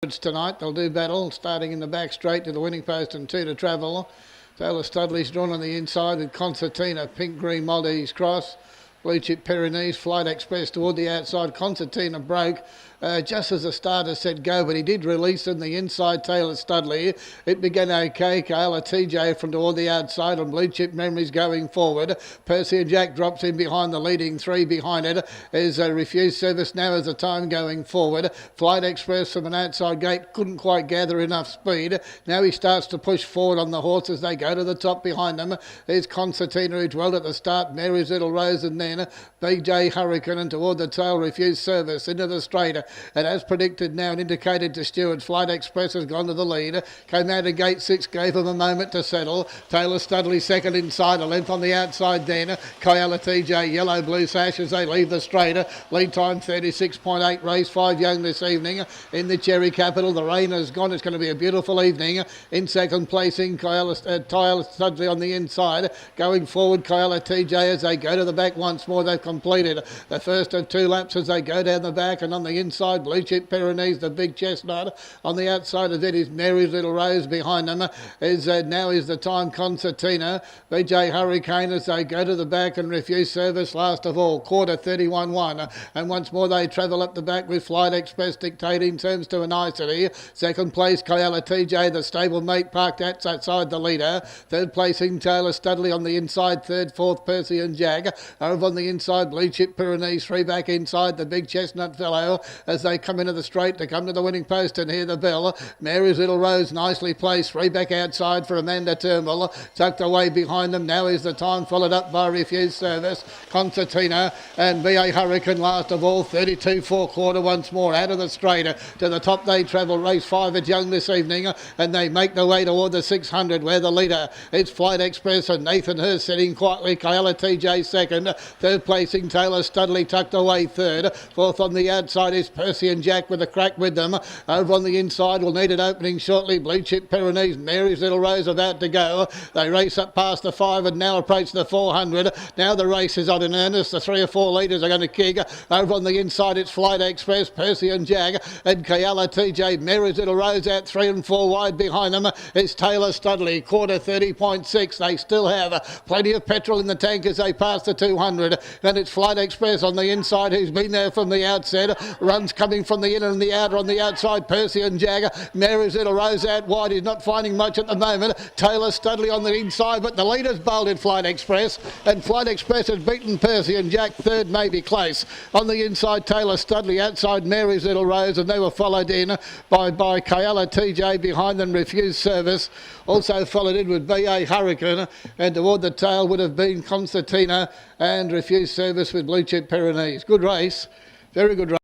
Tonight they'll do battle, starting in the back straight to the winning post and 2 to travel. Taylor Studley's drawn on the inside with Concertina, Pink Green Maltese Cross. Blue Chip Pyrenees, Flight Express toward the outside. Concertina broke just as the starter said go, but he did release in the inside. Taylor Studley. It began okay. LTD from toward the outside, and Blue Chip Memories going forward. Percy and Jack drops in behind the leading 3 behind it. Is refused service now as the time going forward. Flight Express from an outside gate couldn't quite gather enough speed. Now he starts to push forward on the horse as they go to the top behind them. There's Concertina who dwelled at the start. Mary's Little Rose, and then BJ Hurricane, and toward the tail refused service into the straight. And as predicted now and indicated to stewards, Flight Express has gone to the lead. Came out of gate 6, gave him a moment to settle. Taylor Studley second inside, a length on the outside then. Kyala TJ, yellow blue sash as they leave the straight. Lead time 36.8, race 5 young this evening in the Cherry Capital. The rain has gone. It's going to be a beautiful evening. In second placing, Taylor Studley on the inside. Going forward, Kyala TJ as they go to the back once more. They've completed the first of 2 laps as they go down the back, and on the inside, Blue Chip Pyrenees, the big chestnut. On the outside of it is Mary's Little Rose. Behind them is now is the time Concertina. BJ Hurricane as they go to the back and refuse service last of all. Quarter 31-1, and once more they travel up the back with Flight Express dictating terms to a nicety. Second place, Kyala TJ, the stable mate, parked outside the leader. Third placing, Taylor Studley on the inside. Third, fourth, Percy and Jack. Over on the inside, Blue Chip Pyrenees. 3 back inside, the big chestnut fellow as they come into the straight to come to the winning post and hear the bell. Mary's Little Rose nicely placed. 3 back outside for Amanda Turnbull. Tucked away behind them. Now is the time, followed up by refused service. Concertina and BA Hurricane last of all. 32-4 quarter once more out of the straight. To the top they travel. Race 5 at Young this evening, and they make their way toward the 600 where the leader is Flight Express and Nathan Hurst sitting quietly. Kyala TJ second. Third placing, Taylor Studley tucked away third. Fourth on the outside is Percy and Jack with a crack with them. Over on the inside will need it opening shortly. Blue Chip Pyrenees, Mary's Little Rose about to go. They race up past the 5 and now approach the 400. Now the race is on in earnest. The 3 or 4 leaders are going to kick. Over on the inside it's Flight Express, Percy and Jack, and Kyala TJ. Mary's Little Rose out 3 and 4 wide behind them. It's Taylor Studley, quarter 30.6. They still have plenty of petrol in the tank as they pass the 200. And it's Flight Express on the inside who's been there from the outset. Runs coming from the inner and the outer on the outside. Percy and Jagger. Mary's Little Rose out wide. He's not finding much at the moment. Taylor Studley on the inside, but the leader's bolted Flight Express, and Flight Express has beaten Percy and Jack. Third may be close. On the inside, Taylor Studley. Outside, Mary's Little Rose, and they were followed in by Kyala TJ behind them. Refused service. Also followed in with BA Hurricane, and toward the tail would have been Concertina, and refused service with Blue Chip Pyrenees. Good race. Very good race.